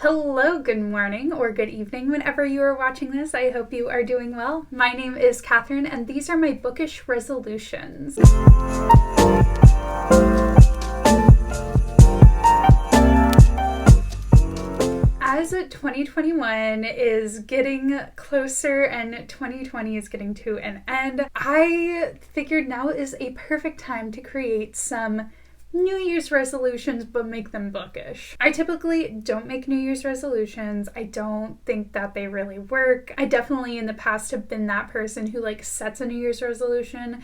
Hello, good morning, or good evening whenever you are watching this. I hope you are doing well. My name is Catherine, and these are my bookish resolutions. As 2021 is getting closer and 2020 is getting to an end, I figured now is a perfect time to create some New Year's resolutions, but make them bookish. I typically don't make New Year's resolutions. I don't think that they really work. I definitely in the past have been that person who sets a New Year's resolution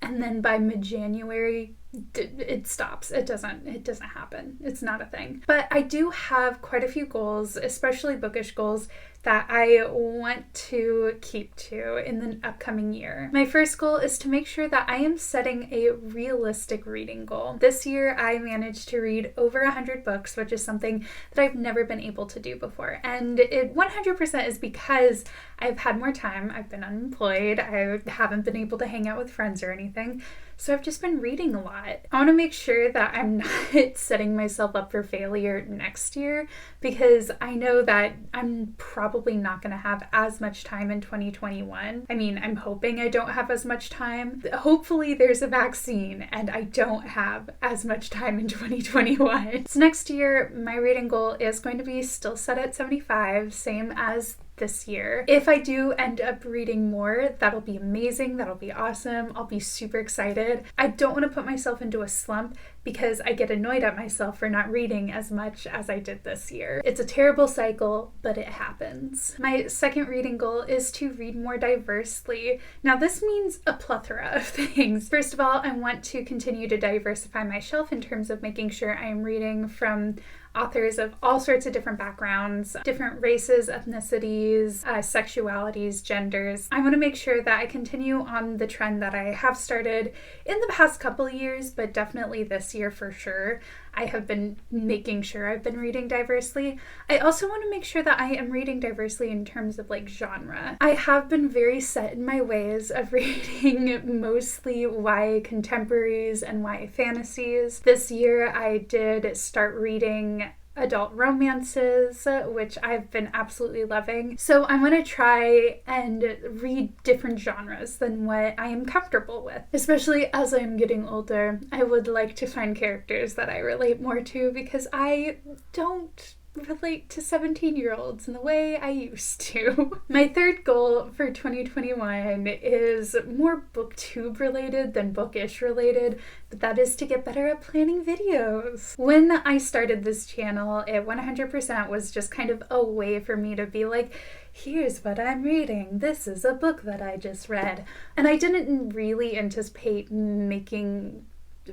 and then by mid-January it stops. It doesn't happen. It's not a thing. But I do have quite a few goals, especially bookish goals, that I want to keep to in the upcoming year. My first goal is to make sure that I am setting a realistic reading goal. This year I managed to read over 100 books, which is something that I've never been able to do before. And it 100% is because I've had more time. I've been unemployed. I haven't been able to hang out with friends or anything. So I've just been reading a lot. I want to make sure that I'm not setting myself up for failure next year, because I know that I'm probably not going to have as much time in 2021. I mean, I'm hoping I don't have as much time. Hopefully there's a vaccine and I don't have as much time in 2021. So next year, my reading goal is going to be still set at 75, same as this year. If I do end up reading more, that'll be amazing. That'll be awesome. I'll be super excited. I don't want to put myself into a slump because I get annoyed at myself for not reading as much as I did this year. It's a terrible cycle, but it happens. My second reading goal is to read more diversely. Now, this means a plethora of things. First of all, I want to continue to diversify my shelf in terms of making sure I am reading from authors of all sorts of different backgrounds, different races, ethnicities, sexualities, genders. I want to make sure that I continue on the trend that I have started in the past couple of years, but definitely this year for sure. I have been making sure I've been reading diversely. I also want to make sure that I am reading diversely in terms of genre. I have been very set in my ways of reading mostly YA contemporaries and YA fantasies. This year I did start reading adult romances, which I've been absolutely loving. So I want to try and read different genres than what I am comfortable with. Especially as I'm getting older, I would like to find characters that I relate more to, because I don't relate to 17-year-olds in the way I used to. My third goal for 2021 is more booktube related than bookish related, but that is to get better at planning videos. When I started this channel, it 100% was just kind of a way for me to be like, here's what I'm reading. This is a book that I just read. And I didn't really anticipate making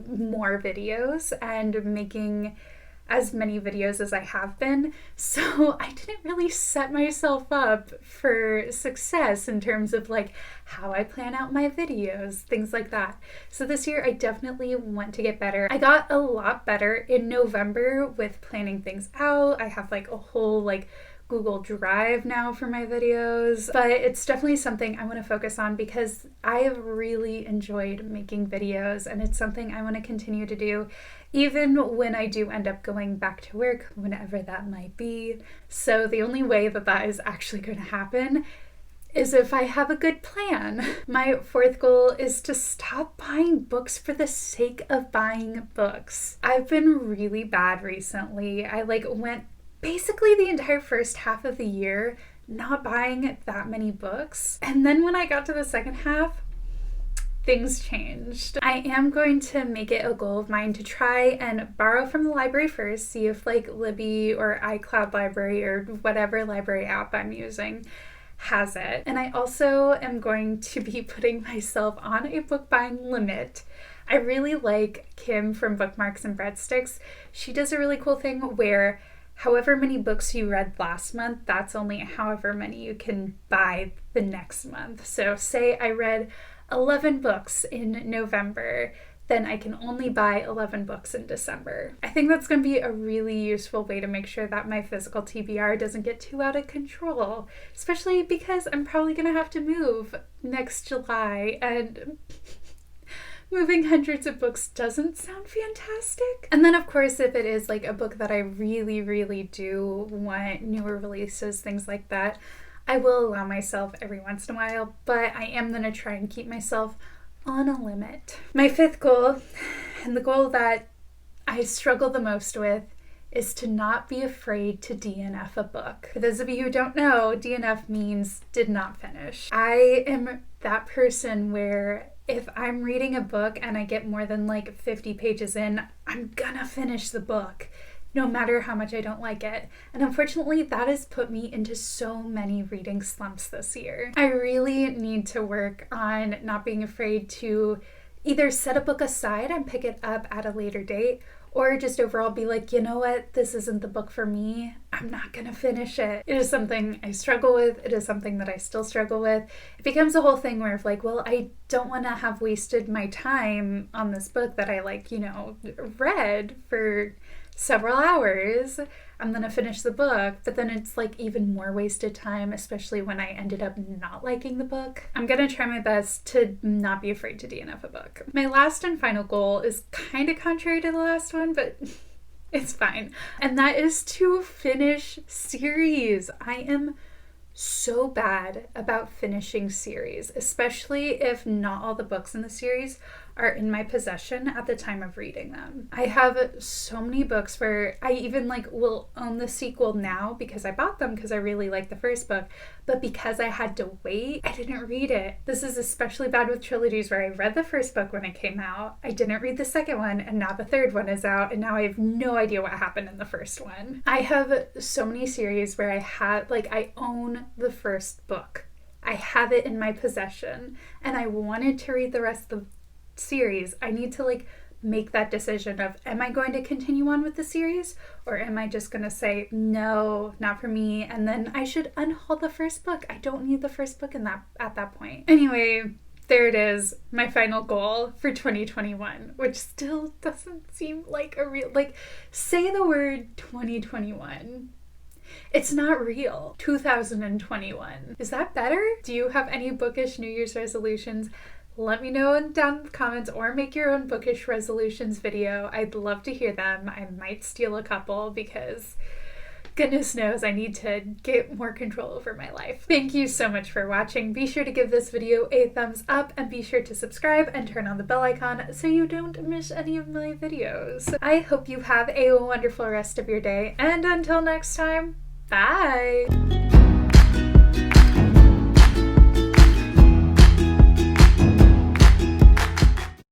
more videos and making as many videos as I have been, so I didn't really set myself up for success in terms of how I plan out my videos, things like that. So this year I definitely want to get better. I got a lot better in November with planning things out. I have a whole Google Drive now for my videos, but it's definitely something I want to focus on because I have really enjoyed making videos, and it's something I want to continue to do even when I do end up going back to work, whenever that might be. So the only way that that is actually going to happen is if I have a good plan. My fourth goal is to stop buying books for the sake of buying books. I've been really bad recently. I went basically the entire first half of the year not buying that many books. And then when I got to the second half, things changed. I am going to make it a goal of mine to try and borrow from the library first, see if Libby or iCloud Library or whatever library app I'm using has it. And I also am going to be putting myself on a book buying limit. I really like Kim from Bookmarks and Breadsticks. She does a really cool thing where however many books you read last month, that's only however many you can buy the next month. So say I read 11 books in November, then I can only buy 11 books in December. I think that's going to be a really useful way to make sure that my physical TBR doesn't get too out of control, especially because I'm probably going to have to move next July, and moving hundreds of books doesn't sound fantastic. And then of course, if it is like a book that I really, really do want newer releases, things like that, I will allow myself every once in a while, but I am going to try and keep myself on a limit. My fifth goal, and the goal that I struggle the most with, is to not be afraid to DNF a book. For those of you who don't know, DNF means did not finish. I am that person where if I'm reading a book and I get more than like 50 pages in, I'm gonna finish the book, no matter how much I don't like it. And unfortunately, that has put me into so many reading slumps this year. I really need to work on not being afraid to either set a book aside and pick it up at a later date, or just overall be like, you know what, this isn't the book for me. I'm not gonna finish it. It is something I struggle with. It is something that I still struggle with. It becomes a whole thing where if like, well, I don't wanna have wasted my time on this book that I read for several hours. I'm gonna finish the book, but then it's like even more wasted time, especially when I ended up not liking the book. I'm gonna try my best to not be afraid to DNF a book. My last and final goal is kind of contrary to the last one, but it's fine. And that is to finish series. I am so bad about finishing series, especially if not all the books in the series are in my possession at the time of reading them. I have so many books where I even will own the sequel now because I bought them because I really liked the first book, but because I had to wait, I didn't read it. This is especially bad with trilogies where I read the first book when it came out, I didn't read the second one, and now the third one is out, and now I have no idea what happened in the first one. I have so many series where I own the first book. I have it in my possession, and I wanted to read the rest of the series. I need to make that decision of, am I going to continue on with the series, or am I just going to say no, not for me, and then I should unhaul the first book. I don't need the first book at that point. Anyway, there it is, my final goal for 2021, which still doesn't seem like a real, say the word 2021. It's not real. 2021. Is that better? Do you have any bookish New Year's resolutions? Let me know down in the comments, or make your own bookish resolutions video. I'd love to hear them. I might steal a couple because goodness knows I need to get more control over my life. Thank you so much for watching. Be sure to give this video a thumbs up and be sure to subscribe and turn on the bell icon so you don't miss any of my videos. I hope you have a wonderful rest of your day, and until next time, bye!